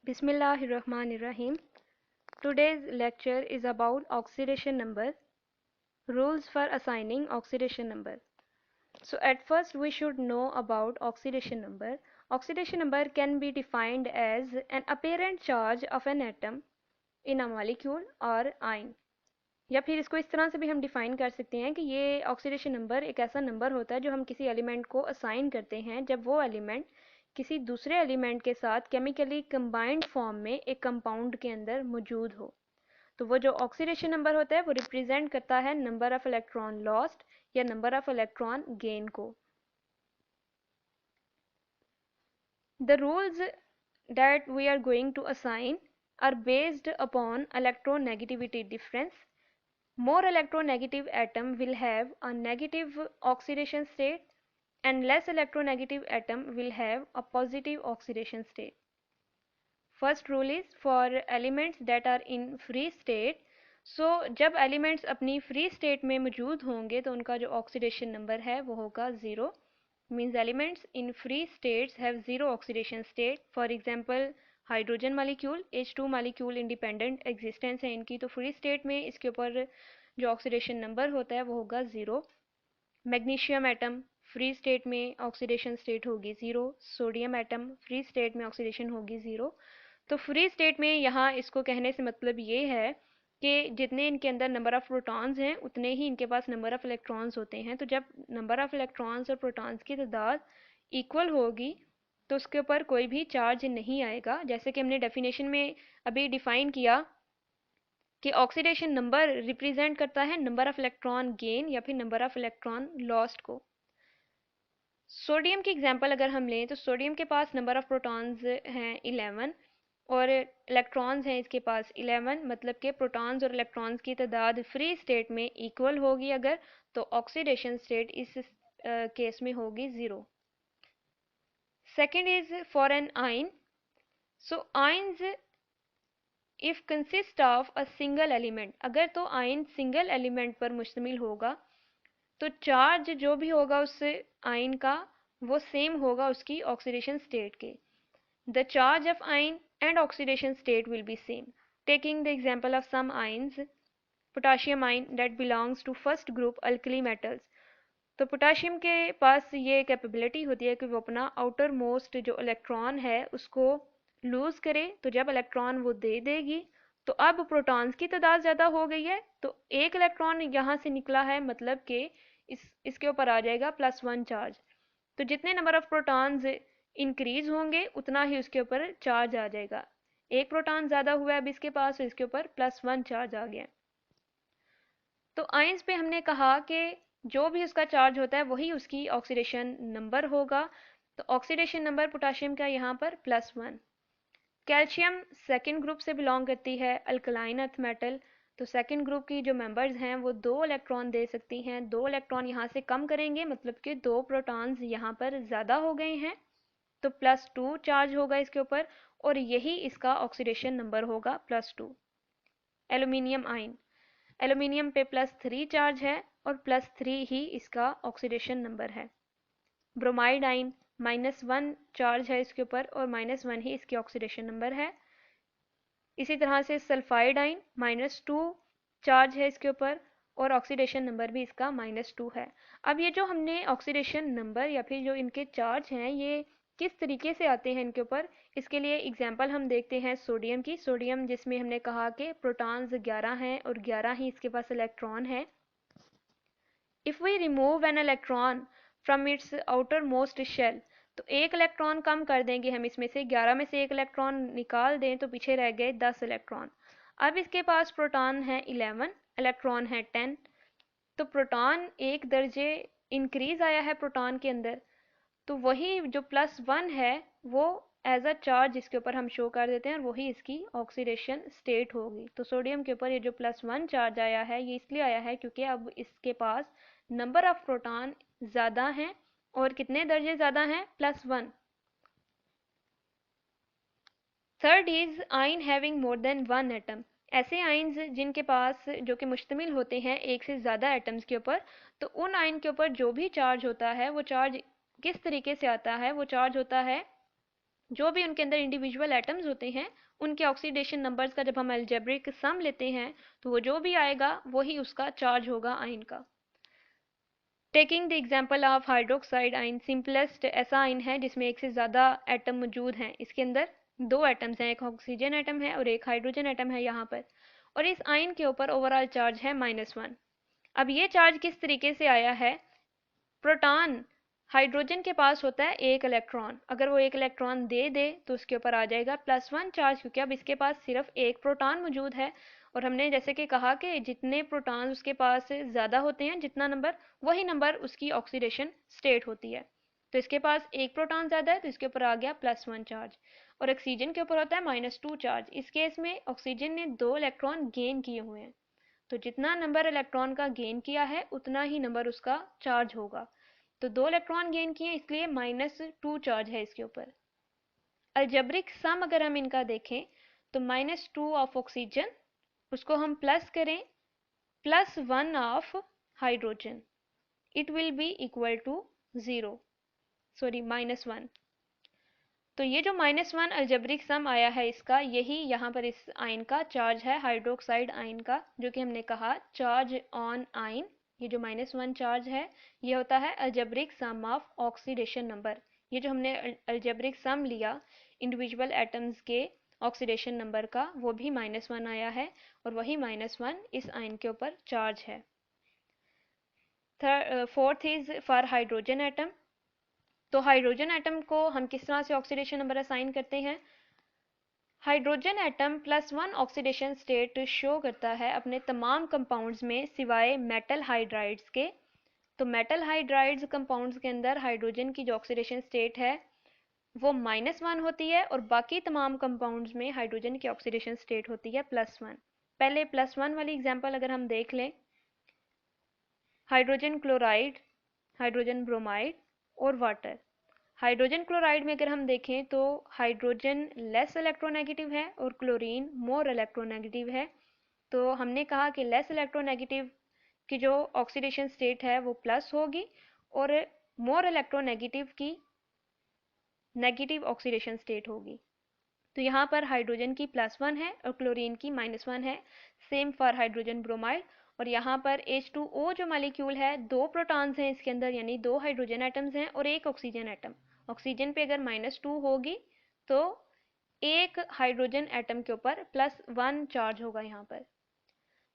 Bismillahirrahmanirrahim. Today's lecture is about oxidation number, rules for assigning oxidation number. So at first we should know about oxidation number. Oxidation number can be defined as an apparent charge of an atom in a molecule or ion. या फिर इसको इस तरह से भी हम define कर सकते हैं कि ये ऑक्सीडेशन नंबर एक ऐसा नंबर होता है जो हम किसी एलिमेंट को असाइन करते हैं जब वो एलिमेंट किसी दूसरे एलिमेंट के साथ केमिकली कंबाइंड फॉर्म में एक कंपाउंड के अंदर मौजूद हो। तो वो जो ऑक्सीडेशन नंबर होता है वो रिप्रेजेंट करता है नंबर ऑफ इलेक्ट्रॉन लॉस्ट या नंबर ऑफ इलेक्ट्रॉन गेन को। The rules that we are going to assign are based upon electronegativity difference. More electronegative atom will have a negative oxidation state and less electronegative atom will have a positive oxidation state. First rule is for elements that are in free state. So जब elements अपनी free state में मौजूद होंगे तो उनका जो oxidation number है वो होगा 0. Means elements in free states have zero oxidation state. For example hydrogen molecule H2 molecule independent existence है इनकी, तो फ्री स्टेट में इसके ऊपर जो ऑक्सीडेशन नंबर होता है वो होगा 0. मैग्नीशियम एटम फ्री स्टेट में ऑक्सीडेशन स्टेट होगी 0. सोडियम एटम फ्री स्टेट में ऑक्सीडेशन होगी 0. तो फ्री स्टेट में यहाँ इसको कहने से मतलब ये है कि जितने इनके अंदर नंबर ऑफ प्रोटॉन्स हैं उतने ही इनके पास नंबर ऑफ इलेक्ट्रॉन्स होते हैं। तो जब नंबर ऑफ इलेक्ट्रॉन्स और प्रोटॉन्स की तादाद इक्वल होगी तो उसके ऊपर कोई भी चार्ज नहीं आएगा। जैसे कि हमने डेफिनेशन में अभी डिफाइन किया कि ऑक्सीडेशन नंबर रिप्रेजेंट करता है नंबर ऑफ इलेक्ट्रॉन गेन या फिर नंबर ऑफ इलेक्ट्रॉन लॉस्ट को। सोडियम की एग्जांपल अगर हम लें तो सोडियम के पास नंबर ऑफ प्रोटॉन्स हैं 11 और इलेक्ट्रॉन्स हैं इसके पास 11, मतलब कि प्रोटॉन्स और इलेक्ट्रॉन्स की तादाद फ्री स्टेट में इक्वल होगी अगर, तो ऑक्सीडेशन स्टेट इस केस में होगी 0. Second is for an ion. So ions if consist of a single element, अगर तो आइन सिंगल एलिमेंट पर मुश्तमिल होगा तो चार्ज जो भी होगा उस आइन का वो सेम होगा उसकी ऑक्सीडेशन स्टेट के. द चार्ज ऑफ आइन and oxidation state will be same. Taking the example of some ions, potassium ion that belongs to first group alkali metals. तो पोटाशियम के पास ये कैपेबिलिटी होती है कि वो अपना आउटर मोस्ट जो इलेक्ट्रॉन है उसको लूज करे, तो जब इलेक्ट्रॉन वो दे देगी तो अब प्रोटॉन्स की तादाद ज़्यादा हो गई है तो एक इलेक्ट्रॉन यहाँ से निकला है, मतलब कि इसके ऊपर आ जाएगा +1 चार्ज. तो जितने नंबर ऑफ प्रोटॉन्स इंक्रीज होंगे उतना ही उसके ऊपर चार्ज आ जाएगा. एक प्रोटॉन ज़्यादा हुआ है अब इसके पास तो इसके ऊपर +1 चार्ज आ गया. तो आइंस पे हमने कहा कि जो भी उसका चार्ज होता है वही उसकी ऑक्सीडेशन नंबर होगा. तो ऑक्सीडेशन नंबर पोटाशियम का यहाँ पर +1. कैल्शियम सेकेंड ग्रुप से बिलोंग करती है, अल्कलाइन अर्थ मेटल. तो सेकेंड ग्रुप की जो मेंबर्स हैं वो 2 इलेक्ट्रॉन दे सकती हैं. 2 इलेक्ट्रॉन यहाँ से कम करेंगे मतलब कि 2 प्रोटॉन्स यहाँ पर ज़्यादा हो गए हैं तो +2 चार्ज होगा इसके ऊपर और यही इसका ऑक्सीडेशन नंबर होगा +2. एल्यूमिनियम आयन, एल्यूमिनियम पे +3 चार्ज है और +3 ही इसका ऑक्सीडेशन नंबर है. ब्रोमाइड आयन -1 चार्ज है इसके ऊपर और -1 ही इसकी ऑक्सीडेशन नंबर है. इसी तरह से सल्फाइड आयन -2 चार्ज है इसके ऊपर और ऑक्सीडेशन नंबर भी इसका -2 है. अब ये जो हमने ऑक्सीडेशन नंबर या फिर जो इनके चार्ज हैं ये किस तरीके से आते हैं इनके ऊपर, इसके लिए एग्जांपल हम देखते हैं सोडियम की. सोडियम जिसमें हमने कहा कि प्रोटॉन्स 11 हैं और 11 ही इसके पास इलेक्ट्रॉन है. If we remove an electron from its outermost shell, तो एक इलेक्ट्रॉन कम कर देंगे हम इसमें से, 11 में से एक इलेक्ट्रॉन निकाल दें तो पीछे रह गए 10 इलेक्ट्रॉन. अब इसके पास प्रोटॉन है 11, इलेक्ट्रॉन है 10. तो प्रोटॉन एक दर्जे इंक्रीज आया है प्रोटॉन के अंदर, तो वही जो +1 है वो एज अ चार्ज इसके ऊपर हम शो कर देते हैं और वही इसकी ऑक्सीडेशन स्टेट होगी. तो सोडियम के ऊपर ये जो +1 चार्ज आया है ये इसलिए आया है क्योंकि अब इसके पास नंबर ऑफ प्रोटॉन ज़्यादा हैं और कितने दर्जे ज़्यादा हैं, +1. थर्ड इज आइन हैविंग मोर देन 1 एटम. ऐसे आइन्स जिनके पास जो कि मुश्तमिल होते हैं एक से ज़्यादा एटम्स के ऊपर, तो उन आइन के ऊपर जो भी चार्ज होता है वो चार्ज किस तरीके से आता है, वो चार्ज होता है जो भी उनके अंदर इंडिविजुअल एटम्स होते हैं उनके ऑक्सीडेशन नंबर्स का जब हम अलजेब्रिक सम लेते हैं तो वो जो भी आएगा वही उसका चार्ज होगा आयन का। Taking the example of hydroxide ion, simplest ऐसा आयन है जिसमें एक से ज़्यादा एटम मौजूद हैं। इसके अंदर दो एटम्स हैं, एक ऑक्सीजन एटम है और एक हाइड्रोजन एटम है यहाँ पर, और इस आयन के ऊपर ओवरऑल चार्ज है -1। अब ये चार्ज किस तरीके से आया है? प्रोटॉन, हाइड्रोजन के पास होता है एक इलेक्ट्रॉन, अगर वो एक इलेक्ट्रॉन दे दे तो उसके ऊपर आ जाएगा +1 चार्ज, क्योंकि अब इसके पास सिर्फ एक प्रोटॉन मौजूद है। और हमने जैसे कि कहा कि जितने प्रोटॉन उसके पास ज़्यादा होते हैं, जितना नंबर, वही नंबर उसकी ऑक्सीडेशन स्टेट होती है। तो इसके पास एक प्रोटॉन ज़्यादा है तो इसके ऊपर आ गया +1 चार्ज। और ऑक्सीजन के ऊपर होता है -2 चार्ज। इस केस में ऑक्सीजन ने 2 इलेक्ट्रॉन गेन किए हुए हैं, तो जितना नंबर इलेक्ट्रॉन का गेन किया है उतना ही नंबर उसका चार्ज होगा। तो 2 इलेक्ट्रॉन गेन किए इसलिए -2 चार्ज है इसके ऊपर। अलजेब्रिक सम अगर हम इनका देखें तो -2 ऑफ ऑक्सीजन, उसको हम प्लस करें +1 of hydrogen, it will be equal to 0, sorry -1। तो ये जो -1 अलजेब्रिक सम आया है इसका, यही यहाँ पर इस आयन का चार्ज है, हाइड्रोक्साइड आयन का, जो कि हमने कहा चार्ज ऑन आयन। ये जो -1 चार्ज है ये होता है algebraic sum of oxidation number. ये जो हमने अलजेब्रिक सम लिया इंडिविजुअल एटम्स के ऑक्सीडेशन नंबर का, वो भी -1 आया है, और वही -1 इस आयन के ऊपर चार्ज है। Fourth is for hydrogen atom. तो हाइड्रोजन एटम को हम किस तरह से ऑक्सीडेशन नंबर असाइन करते हैं? Hydrogen atom +1 oxidation state show करता है अपने तमाम कंपाउंड्स में सिवाय मेटल हाइड्राइड्स के। तो मेटल हाइड्राइड्स कंपाउंड्स के अंदर हाइड्रोजन की जो ऑक्सीडेशन स्टेट है वो -1 होती है, और बाकी तमाम कंपाउंड्स में हाइड्रोजन की ऑक्सीडेशन स्टेट होती है +1। पहले +1 वाली एग्जांपल अगर हम देख लें, हाइड्रोजन क्लोराइड, हाइड्रोजन ब्रोमाइड और वाटर। हाइड्रोजन क्लोराइड में अगर हम देखें तो हाइड्रोजन लेस इलेक्ट्रोनेगेटिव है और क्लोरीन मोर इलेक्ट्रोनेगेटिव है। तो हमने कहा कि लेस इलेक्ट्रोनेगेटिव की जो ऑक्सीडेशन स्टेट है वो प्लस होगी, और मोर इलेक्ट्रोनेगेटिव की नेगेटिव ऑक्सीडेशन स्टेट होगी। तो यहाँ पर हाइड्रोजन की +1 है और क्लोरीन की -1 है। Same for hydrogen bromide. और यहाँ पर H2O जो मालिक्यूल है, 2 प्रोटॉन्स हैं इसके अंदर, यानी 2 हाइड्रोजन एटम्स हैं और एक ऑक्सीजन एटम। ऑक्सीजन पे अगर -2 होगी तो एक हाइड्रोजन एटम के ऊपर +1 चार्ज होगा यहाँ पर।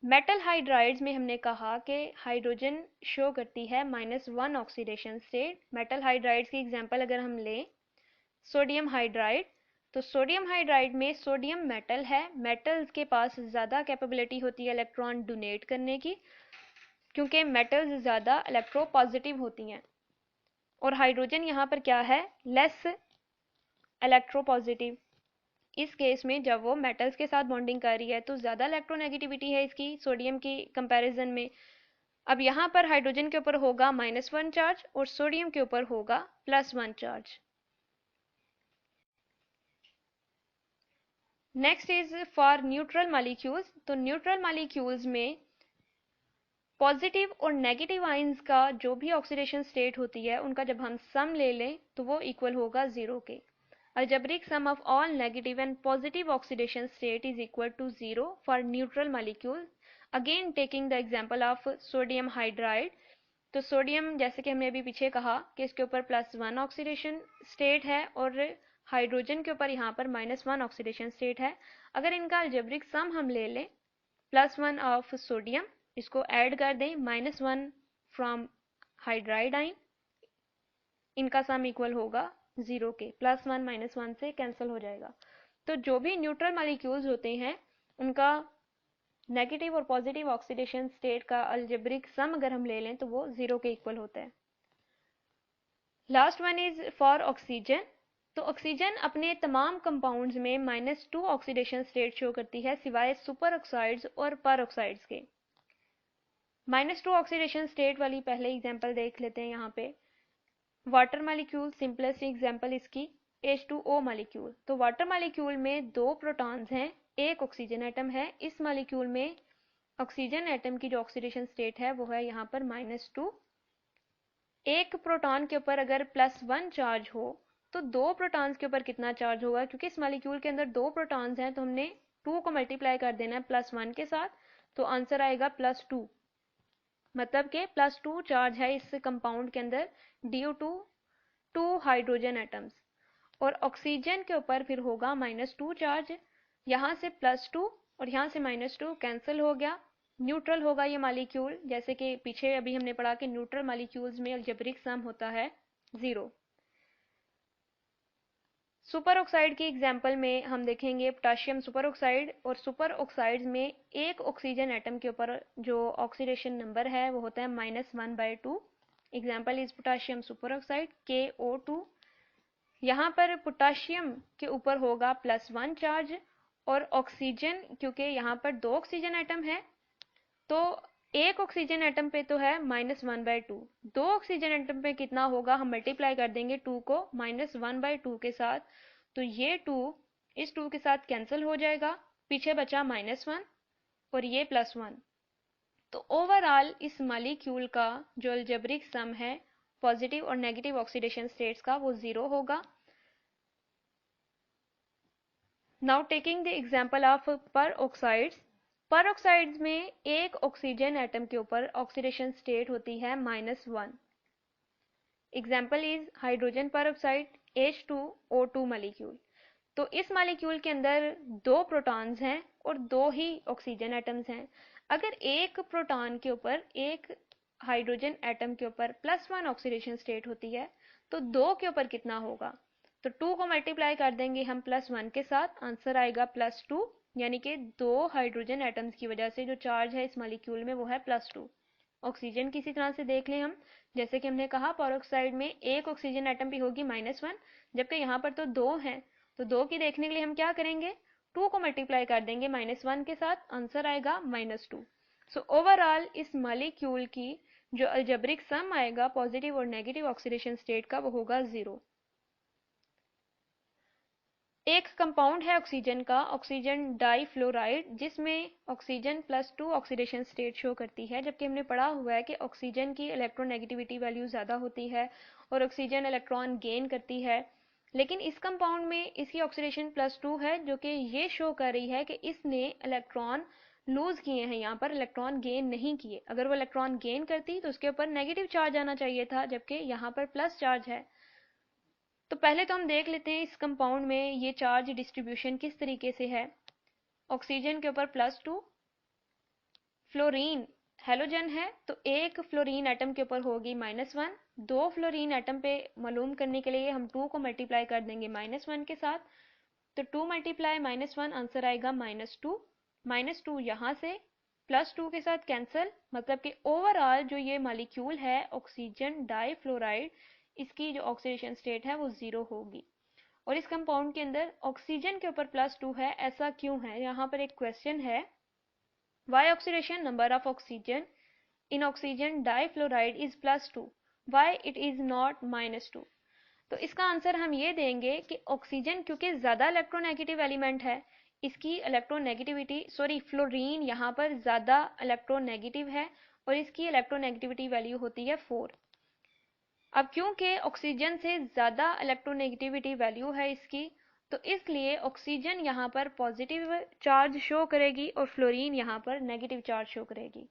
मेटल हाइड्राइड्स में हमने कहा कि हाइड्रोजन शो करती है -1 ऑक्सीडेशन स्टेट। मेटल हाइड्राइड्स की एग्जांपल अगर हम लें, सोडियम हाइड्राइड, तो सोडियम हाइड्राइड में सोडियम मेटल है, मेटल्स के पास ज़्यादा कैपेबिलिटी होती है इलेक्ट्रॉन डोनेट करने की, क्योंकि मेटल्स ज़्यादा इलेक्ट्रोपॉजिटिव होती हैं, और हाइड्रोजन यहाँ पर क्या है, लेस इलेक्ट्रोपॉजिटिव। इस केस में जब वो मेटल्स के साथ बॉन्डिंग कर रही है तो ज़्यादा इलेक्ट्रोनेगेटिविटी है इसकी सोडियम की कंपैरिजन में। अब यहाँ पर हाइड्रोजन के ऊपर होगा -1 चार्ज और सोडियम के ऊपर होगा +1 charge. Next is for neutral molecules. तो न्यूट्रल मॉलिक्यूल्स में पॉजिटिव और नेगेटिव आयंस का जो भी ऑक्सीडेशन स्टेट होती है उनका जब हम सम ले लें तो वो इक्वल होगा 0 के। Algebraic sum of all negative and positive oxidation state is equal to 0 for neutral molecules. Again taking the example of sodium hydride, तो सोडियम जैसे कि हमने अभी पीछे कहा कि इसके ऊपर +1 ऑक्सीडेशन स्टेट है और हाइड्रोजन के ऊपर यहाँ पर -1 ऑक्सीडेशन स्टेट है। अगर इनका अलजेब्रिक सम हम ले लें, +1 ऑफ सोडियम, इसको ऐड कर दें -1 फ्रॉम हाइड्राइड आइन, इनका सम इक्वल होगा 0 के। +1 -1 से कैंसिल हो जाएगा। तो जो भी न्यूट्रल मॉलिक्यूल्स होते हैं उनका नेगेटिव और पॉजिटिव ऑक्सीडेशन स्टेट का अलजेब्रिक सम अगर हम ले लें तो वो 0 के इक्वल होता है। Last one is for oxygen. तो ऑक्सीजन अपने तमाम कंपाउंड्स में -2 ऑक्सीडेशन स्टेट शो करती है सिवाय सुपर ऑक्साइड्स और पर ऑक्साइड्स के। -2 ऑक्सीडेशन स्टेट वाली पहले एग्जांपल देख लेते हैं यहाँ पे। वाटर मालिक्यूल, सिंपलेस्ट एग्जांपल इसकी H2O मालिक्यूल। तो वाटर मालिक्यूल में 2 प्रोटॉन्स हैं, एक ऑक्सीजन एटम है। इस मालिक्यूल में ऑक्सीजन एटम की जो ऑक्सीडेशन स्टेट है वो है यहाँ पर -2। एक प्रोटॉन के ऊपर अगर +1 चार्ज हो तो 2 प्रोटॉन्स के ऊपर कितना चार्ज होगा, क्योंकि इस मॉलिक्यूल के अंदर 2 प्रोटॉन्स हैं तो हमने 2 को मल्टीप्लाई कर देना है +1 के साथ, तो आंसर आएगा +2, मतलब के +2 चार्ज है इस कंपाउंड के अंदर ड्यू टू 2 हाइड्रोजन एटम्स। और ऑक्सीजन के ऊपर फिर होगा -2 चार्ज, यहाँ से +2 और यहाँ से -2 कैंसिल हो गया, न्यूट्रल होगा ये मॉलिक्यूल, जैसे कि पीछे अभी हमने पढ़ा कि न्यूट्रल मॉलिक्यूल्स में अलजेब्रिक सम होता है 0। सुपर ऑक्साइड की एग्जांपल में हम देखेंगे पोटाशियम सुपर ऑक्साइड, और सुपर ऑक्साइड्स में एक ऑक्सीजन एटम के ऊपर जो ऑक्सीडेशन नंबर है वो होता है -1/2। Example is potassium super oxide KO2। यहाँ पर पोटाशियम के ऊपर होगा +1 चार्ज, और ऑक्सीजन क्योंकि यहाँ पर 2 ऑक्सीजन एटम है तो एक ऑक्सीजन एटम पे तो है -1/2, 2 ऑक्सीजन एटम पे कितना होगा, हम मल्टीप्लाई कर देंगे 2 को -1/2 के साथ, तो ये 2 इस 2 के साथ कैंसिल हो जाएगा, पीछे बचा -1 और ये +1। तो ओवरऑल इस मॉलिक्यूल का जो अलजेब्रिक सम है पॉजिटिव और नेगेटिव ऑक्सीडेशन स्टेट्स का वो 0 होगा। Now taking the example of peroxides. Peroxides में एक ऑक्सीजन एटम के ऊपर ऑक्सीडेशन स्टेट होती है -1। Example is hydrogen peroxide H2O2 molecule. तो इस मॉलिक्यूल के अंदर 2 प्रोटॉन्स हैं और 2 ही ऑक्सीजन एटम्स हैं। अगर एक प्रोटॉन के ऊपर एक हाइड्रोजन एटम के ऊपर +1 ऑक्सीडेशन स्टेट होती है तो 2 के ऊपर कितना होगा, तो 2 को मल्टीप्लाई कर देंगे हम +1 के साथ, आंसर आएगा +2, यानी कि 2 हाइड्रोजन एटम्स की वजह से जो चार्ज है इस मॉलिक्यूल में वो है +2। ऑक्सीजन किसी तरह से देख लें हम, जैसे कि हमने कहा पेरोक्साइड में एक ऑक्सीजन एटम भी होगी -1, जबकि यहाँ पर तो 2 हैं, तो 2 की देखने के लिए हम क्या करेंगे, 2 को मल्टीप्लाई कर देंगे -1 के साथ, आंसर आएगा -2। सो ओवरऑल इस मॉलिक्यूल की जो अलजेब्रिक सम आएगा पॉजिटिव और नेगेटिव ऑक्सीडेशन स्टेट का वो होगा 0। एक कंपाउंड है ऑक्सीजन का, ऑक्सीजन डाइफ्लोराइड, जिसमें ऑक्सीजन +2 ऑक्सीडेशन स्टेट शो करती है, जबकि हमने पढ़ा हुआ है कि ऑक्सीजन की इलेक्ट्रोनेगेटिविटी वैल्यू ज़्यादा होती है और ऑक्सीजन इलेक्ट्रॉन गेन करती है। लेकिन इस कंपाउंड में इसकी ऑक्सीडेशन +2 है, जो कि ये शो कर रही है कि इसने इलेक्ट्रॉन लूज किए हैं, यहाँ पर इलेक्ट्रॉन गेन नहीं किए। अगर वो इलेक्ट्रॉन गेन करती तो उसके ऊपर नेगेटिव चार्ज आना चाहिए था, जबकि यहाँ पर प्लस चार्ज है। तो पहले तो हम देख लेते हैं इस कंपाउंड में ये चार्ज डिस्ट्रीब्यूशन किस तरीके से है। ऑक्सीजन के ऊपर +2, फ्लोरीन हेलोजन है तो एक फ्लोरीन एटम के ऊपर होगी -1, 2 फ्लोरीन एटम पे मालूम करने के लिए हम 2 को मल्टीप्लाई कर देंगे -1 के साथ, तो 2 मल्टीप्लाई -1 आंसर आएगा -2, -2 यहाँ से +2 के साथ कैंसिल, मतलब कि ओवरऑल जो ये मॉलिक्यूल है ऑक्सीजन डाइफ्लोराइड, इसकी जो ऑक्सीडेशन स्टेट है वो 0 होगी। और इस कंपाउंड के अंदर ऑक्सीजन के ऊपर +2 है, ऐसा क्यों है, यहाँ पर एक क्वेश्चन है, why oxidation number of oxygen in oxygen difluoride is +2, why it is not -2। तो इसका आंसर हम ये देंगे कि ऑक्सीजन क्योंकि ज़्यादा इलेक्ट्रोनेगेटिव एलिमेंट है, इसकी इलेक्ट्रोनेगेटिविटी फ्लोरीन यहाँ पर ज़्यादा इलेक्ट्रोनेगेटिव है और इसकी इलेक्ट्रोनेगेटिविटी वैल्यू होती है 4। अब क्योंकि ऑक्सीजन से ज़्यादा इलेक्ट्रोनेगेटिविटी वैल्यू है इसकी, तो इसलिए ऑक्सीजन यहाँ पर पॉजिटिव चार्ज शो करेगी और फ्लोरीन यहाँ पर नेगेटिव चार्ज शो करेगी।